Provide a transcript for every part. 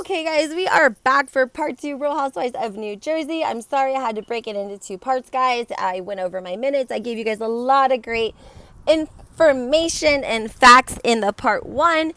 Okay, guys, we are back for part 2, Real Housewives of New Jersey. I'm sorry I had to break it into 2 parts, guys. I went over my minutes. I gave you guys a lot of great information and facts in the part 1.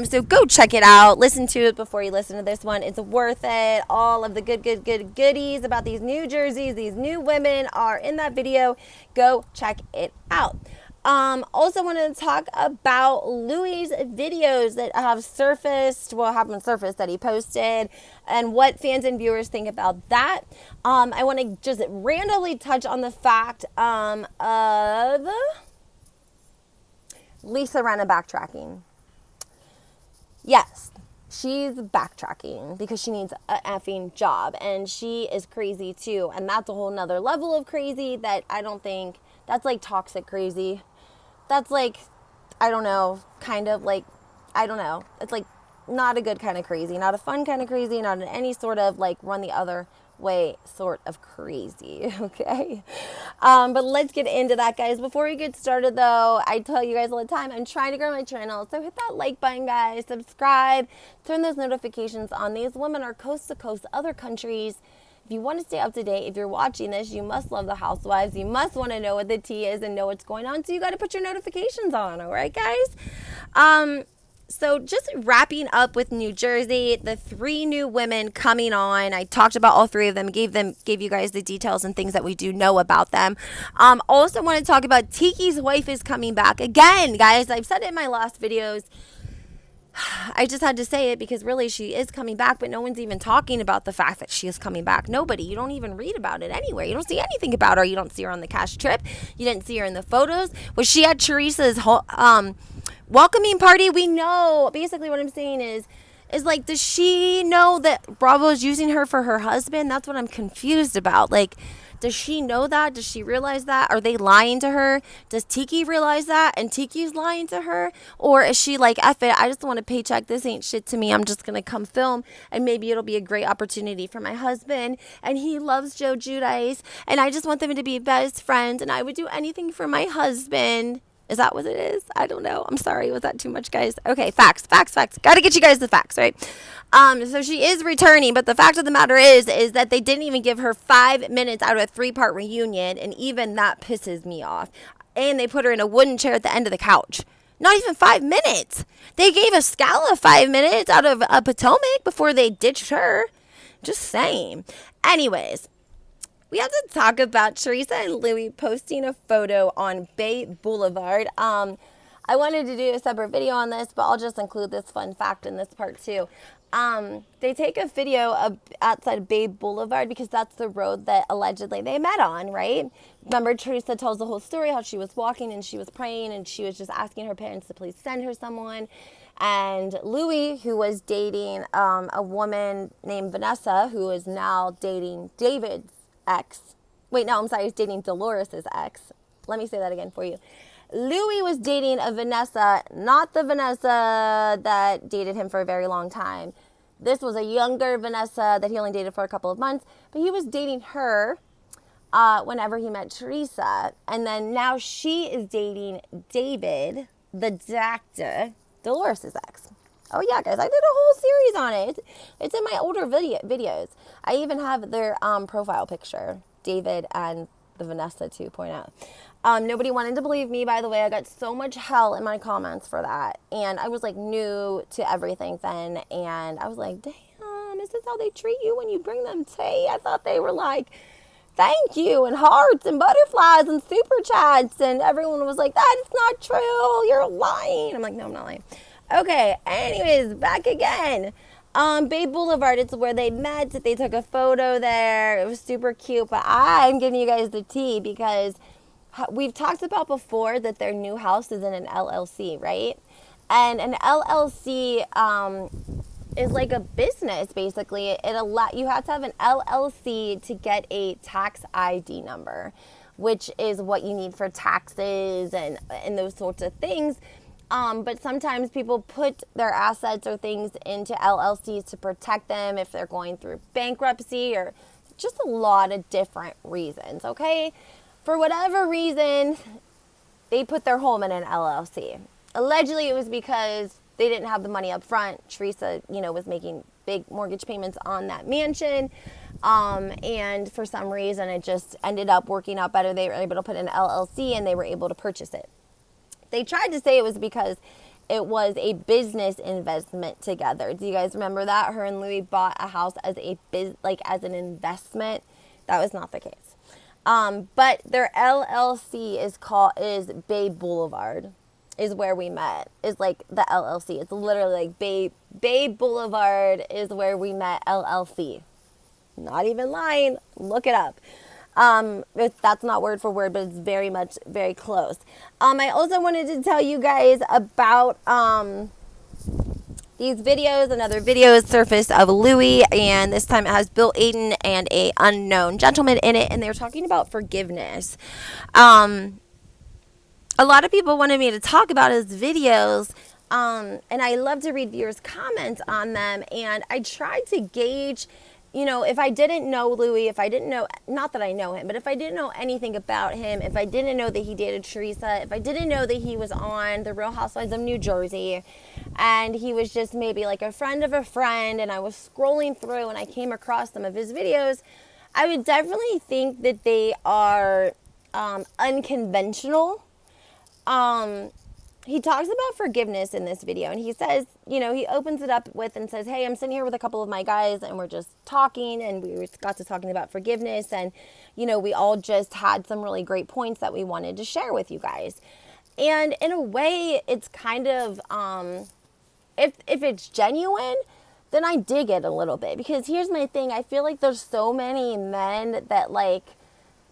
So go check it out. Listen to it before you listen to this one. It's worth it. All of the good goodies about these New Jerseys, these new women are in that video. Go check it out. Also wanted to talk about Louis' videos that have surfaced, haven't surfaced, that he posted, and what fans and viewers think about that. I want to just randomly touch on the fact of Lisa Rinna backtracking. Yes, she's backtracking because she needs an effing job, and she is crazy too, and that's a whole nother level of crazy that I don't think, that's like toxic crazy. That's like, I don't know, kind of like, I don't know. It's like not a good kind of crazy, not a fun kind of crazy, not any sort of like run the other way sort of crazy, okay? But let's get into that, guys. Before we get started, though, I tell you guys all the time, I'm trying to grow my channel, so hit that like button, guys. Subscribe, turn those notifications on. These women are coast to coast, other countries. If you want to stay up to date, if you're watching this, you must love the housewives. You must want to know what the tea is and know what's going on. So you got to put your notifications on. All right, guys? So just wrapping up with New Jersey, the 3 new women coming on. I talked about all 3 of them, gave you guys the details and things that we do know about them. Also want to talk about Tiki's wife is coming back again, guys. I've said it in my last videos. I just had to say it because really she is coming back, but no one's even talking about the fact that she is coming back. Nobody. You don't even read about it anywhere. You don't see anything about her. You don't see her on the cash trip. You didn't see her in the photos. Was she at Teresa's welcoming party? We know. Basically what I'm saying is like, does she know that Bravo is using her for her husband? That's what I'm confused about. Like, does she know that? Does she realize that? Are they lying to her? Does Tiki realize that and Tiki's lying to her? Or is she like, F it, I just want a paycheck. This ain't shit to me. I'm just going to come film, and maybe it'll be a great opportunity for my husband. And he loves Joe Giudice, and I just want them to be best friends, and I would do anything for my husband. Is that what it is? I don't know. I'm sorry. Was that too much, guys? Okay, facts. Got to get you guys the facts, right? So she is returning, but the fact of the matter is that they didn't even give her 5 minutes out of a 3-part reunion, and even that pisses me off. And they put her in a wooden chair at the end of the couch. Not even 5 minutes. They gave a Scala 5 minutes out of a Potomac before they ditched her. Just saying. Anyways, we have to talk about Teresa and Louis posting a photo on Bay Boulevard. I wanted to do a separate video on this, but I'll just include this fun fact in this part too. They take a video of outside Bay Boulevard because that's the road that allegedly they met on, right? Remember, Teresa tells the whole story, how she was walking and she was praying and she was just asking her parents to please send her someone. And Louis, who was dating a woman named Vanessa, who is now dating David's ex. Wait, no, I'm sorry. He's dating Dolores' ex. Let me say that again for you. Louis was dating a Vanessa, not the Vanessa that dated him for a very long time. This was a younger Vanessa that he only dated for a couple of months, but he was dating her whenever he met Teresa. And then now she is dating David, the doctor, Dolores' ex. Oh, yeah, guys, I did a whole series on it. It's in my older videos. I even have their profile picture, David and the Vanessa 2.0. Nobody wanted to believe me, by the way. I got so much hell in my comments for that. And I was, like, new to everything then. And I was like, damn, is this how they treat you when you bring them tea? I thought they were like, thank you, and hearts and butterflies and super chats. And everyone was like, that is not true. You're lying. I'm like, no, I'm not lying. Okay, anyways, back again. Bay Boulevard, it's where they met. They took a photo there. It was super cute, but I'm giving you guys the tea because we've talked about before that their new house is in an LLC, right? And an LLC is like a business, basically. You have to have an LLC to get a tax ID number, which is what you need for taxes and those sorts of things. But sometimes people put their assets or things into LLCs to protect them if they're going through bankruptcy or just a lot of different reasons, okay? For whatever reason, they put their home in an LLC. Allegedly, it was because they didn't have the money up front. Teresa, you know, was making big mortgage payments on that mansion. And for some reason, it just ended up working out better. They were able to put in an LLC and they were able to purchase it. They tried to say it was because it was a business investment together. Do you guys remember that? Her and Louis bought a house as as an investment. That was not the case. But their LLC is Bay Boulevard, is where we met. Is like the LLC. It's literally like Bay Boulevard is where we met, LLC. Not even lying. Look it up. That's not word for word, but it's very close. I also wanted to tell you guys about these videos. Another video is surfaced of Louis, and this time it has Bill Aiden and a unknown gentleman in it, and they're talking about forgiveness. A lot of people wanted me to talk about his videos, and I love to read viewers' comments on them, and I tried to gauge, you know, if I didn't know Louis, if I didn't know, not that I know him, but if I didn't know anything about him, if I didn't know that he dated Teresa, if I didn't know that he was on The Real Housewives of New Jersey, and he was just maybe like a friend of a friend, and I was scrolling through and I came across some of his videos, I would definitely think that they are unconventional. He talks about forgiveness in this video, and he says, you know, he opens it up with and says, hey, I'm sitting here with a couple of my guys and we're just talking, and we got to talking about forgiveness, and, you know, we all just had some really great points that we wanted to share with you guys. And in a way, it's kind of, if it's genuine, then I dig it a little bit, because here's my thing. I feel like there's so many men that like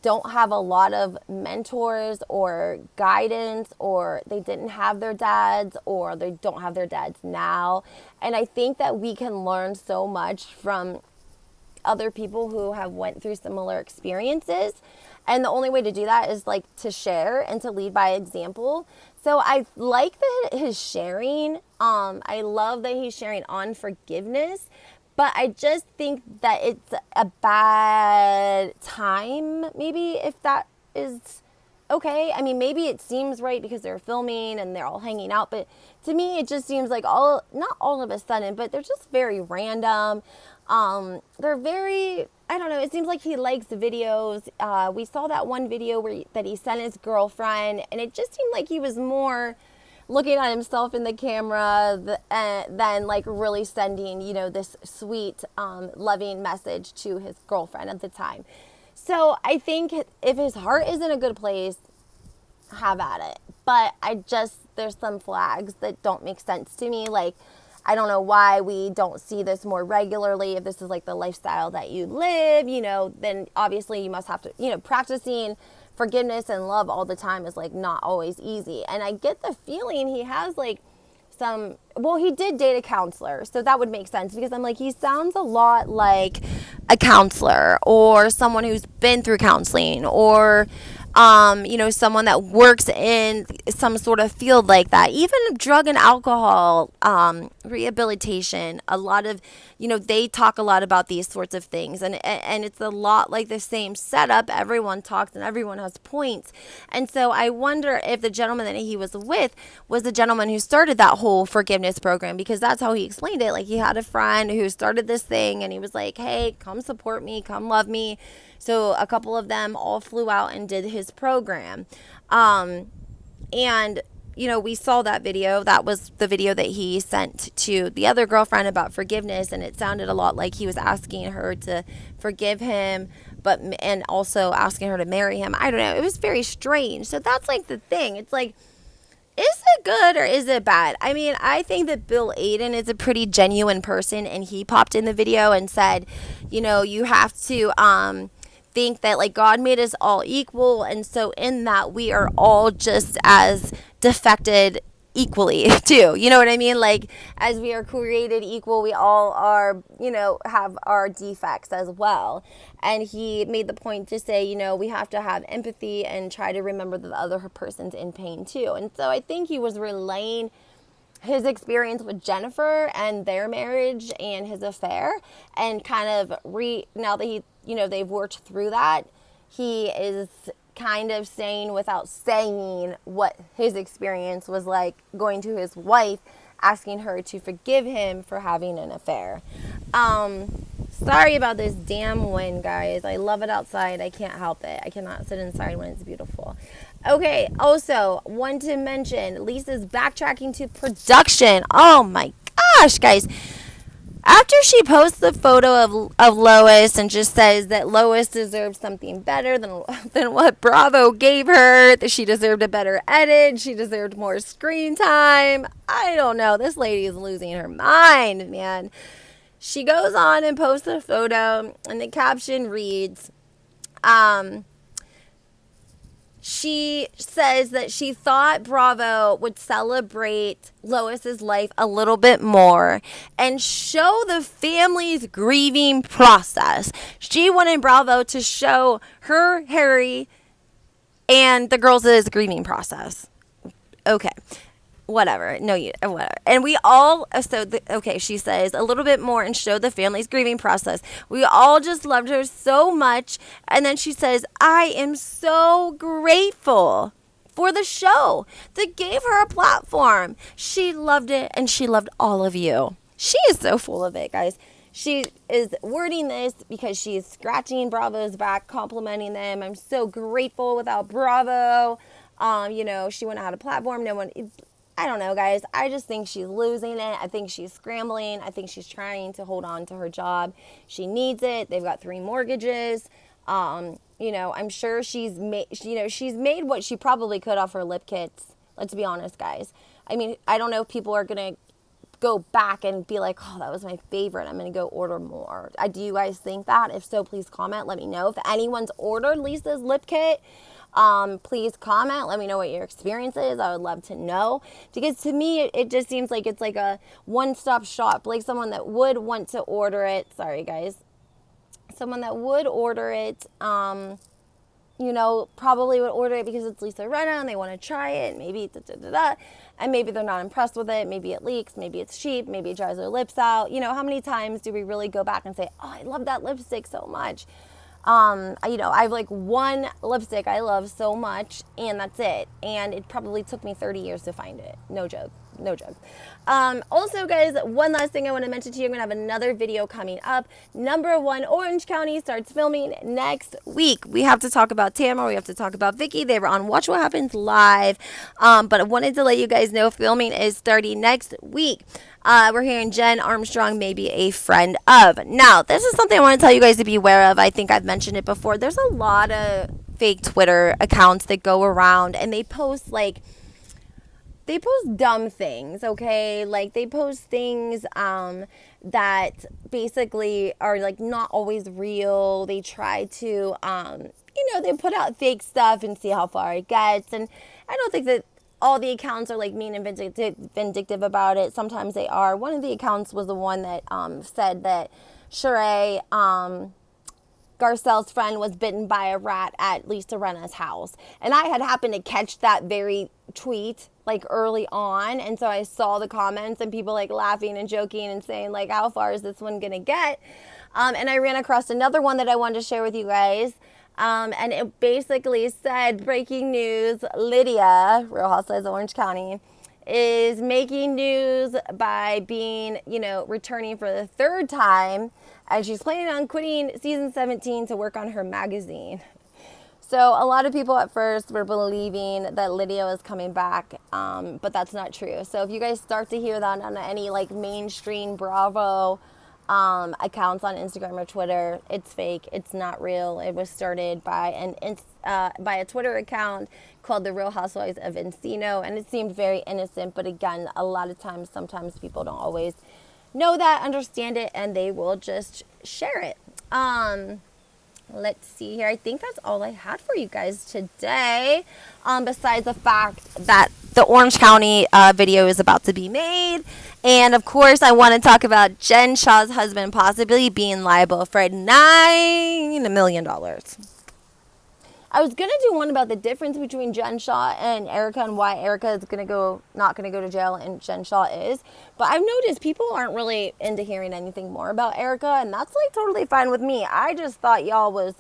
don't have a lot of mentors or guidance, or they didn't have their dads, or they don't have their dads now. And I think that we can learn so much from other people who have went through similar experiences. And the only way to do that is like to share and to lead by example. So I like that his sharing. I love that he's sharing on forgiveness. But I just think that it's a bad time, maybe, if that is okay. I mean, maybe it seems right because they're filming and they're all hanging out. But to me, it just seems like not all of a sudden, but they're just very random. They're very, I don't know, it seems like he likes the videos. We saw that one video that he sent his girlfriend, and it just seemed like he was more looking at himself in the camera than like really sending, you know, this sweet, loving message to his girlfriend at the time. So I think if his heart is in a good place, have at it. But there's some flags that don't make sense to me. Like, I don't know why we don't see this more regularly. If this is like the lifestyle that you live, you know, then obviously you must have to, you know, practicing forgiveness and love all the time is like not always easy. And I get the feeling he has like he did date a counselor, so that would make sense, because I'm like, he sounds a lot like a counselor or someone who's been through counseling, or you know, someone that works in some sort of field like that. Even drug and alcohol rehabilitation, a lot of, you know, they talk a lot about these sorts of things, and it's a lot like the same setup. Everyone talks and everyone has points. And so I wonder if the gentleman that he was with was the gentleman who started that whole forgiveness program, because that's how he explained it. Like, he had a friend who started this thing, and he was like, hey, come support me, come love me. So a couple of them all flew out and did his program. And, you know, we saw that video. That was the video that he sent to the other girlfriend about forgiveness. And it sounded a lot like he was asking her to forgive him, and also asking her to marry him. I don't know. It was very strange. So that's like the thing. It's like, is it good or is it bad? I mean, I think that Bill Aiden is a pretty genuine person, and he popped in the video and said, you know, you have to think that like God made us all equal, and so in that we are all just as defected equally too. You know what I mean? Like, as we are created equal, we all are, you know, have our defects as well. And he made the point to say, you know, we have to have empathy and try to remember that the other person's in pain too. And so I think he was relaying his experience with Jennifer and their marriage and his affair, and kind of now that he, you know, they've worked through that, he is kind of saying without saying what his experience was like going to his wife asking her to forgive him for having an affair. Sorry about this damn wind, guys. I love it outside. I can't help it. I cannot sit inside when it's beautiful. Okay, also, want to mention, Lisa's backtracking to production. Oh my gosh, guys. After she posts the photo of Lois and just says that Lois deserves something better than what Bravo gave her, that she deserved a better edit, she deserved more screen time. I don't know. This lady is losing her mind, man. She goes on and posts a photo, and the caption reads, she says that she thought Bravo would celebrate Lois's life a little bit more and show the family's grieving process. She wanted Bravo to show her, Harry, and the girls' grieving process. Okay. Whatever. No, whatever. And we all, she says a little bit more and show the family's grieving process. We all just loved her so much. And then she says, I am so grateful for the show that gave her a platform. She loved it and she loved all of you. She is so full of it, guys. She is wording this because she is scratching Bravo's back, complimenting them. I'm so grateful without Bravo. She wouldn't have had a platform. No one... I don't know, guys. I just think she's losing it. I think she's scrambling. I think she's trying to hold on to her job. She needs it. They've got 3 mortgages. I'm sure she's made what she probably could off her lip kits. Let's be honest, guys. I mean, I don't know if people are going to go back and be like, oh, that was my favorite. I'm going to go order more. Do you guys think that? If so, please comment. Let me know. If anyone's ordered Lisa's lip kit, please comment. Let me know what your experience is. I would love to know. Because to me, it just seems like it's like a one-stop shop. Like someone that would want to order it. Sorry, guys. Someone that would order it, probably would order it because it's Lisa Rinna and they want to try it. Maybe and maybe they're not impressed with it. Maybe it leaks. Maybe it's cheap. Maybe it dries their lips out. How many times do we really go back and say, oh, I love that lipstick so much? I have like one lipstick I love so much, and that's it. And it probably took me 30 years to find it. No joke. Also, guys, one last thing I want to mention to you. I'm going to have another video coming up. Number 1, Orange County starts filming next week. We have to talk about Tamara. We have to talk about Vicky. They were on Watch What Happens Live. But I wanted to let you guys know filming is starting next week. We're hearing Jen Armstrong may be a friend of. Now, this is something I want to tell you guys to be aware of. I think I've mentioned it before. There's a lot of fake Twitter accounts that go around, and they post dumb things, okay? Like, they post things that basically are, like, not always real. They try to, they put out fake stuff and see how far it gets. And I don't think that all the accounts are, like, mean and vindictive about it. Sometimes they are. One of the accounts was the one that said that Sheree Garcelle's friend was bitten by a rat at Lisa Rinna's house. And I had happened to catch that very tweet like early on, and so I saw the comments and people like laughing and joking and saying like, how far is this one gonna get? And I ran across another one that I wanted to share with you guys, and it basically said, breaking news, Lydia, Real Housewives of Orange County, is making news by being, returning for the 3rd time, and she's planning on quitting season 17 to work on her magazine. So a lot of people at first were believing that Lydia was coming back, but that's not true. So if you guys start to hear that on any like mainstream Bravo accounts on Instagram or Twitter, it's fake. It's not real. It was started by a Twitter account called The Real Housewives of Encino, and it seemed very innocent. But again, a lot of times, sometimes people don't always know that, understand it, and they will just share it. Let's see here. I think that's all I had for you guys today. Besides the fact that the Orange County video is about to be made. And of course, I want to talk about Jen Shah's husband possibly being liable for $9 million. I was going to do one about the difference between Jen Shah and Erica and why Erica is not going to go to jail and Jen Shah is. But I've noticed people aren't really into hearing anything more about Erica, and that's like totally fine with me. I just thought y'all was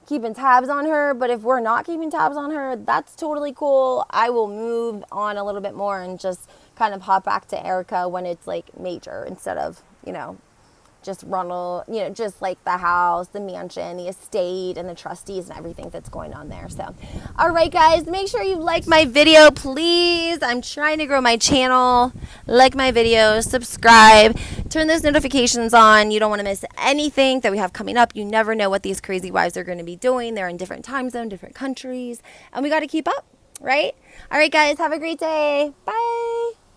keeping tabs on her, but if we're not keeping tabs on her, that's totally cool. I will move on a little bit more and just kind of hop back to Erica when it's like major instead of, you know, just just like the house, the mansion, the estate, and the trustees and everything that's going on there. So, all right, guys, make sure you like my video, please. I'm trying to grow my channel. Like my videos, subscribe, turn those notifications on. You don't want to miss anything that we have coming up. You never know what these crazy wives are going to be doing. They're in different time zones, different countries, and we got to keep up, right? All right, guys, have a great day. Bye.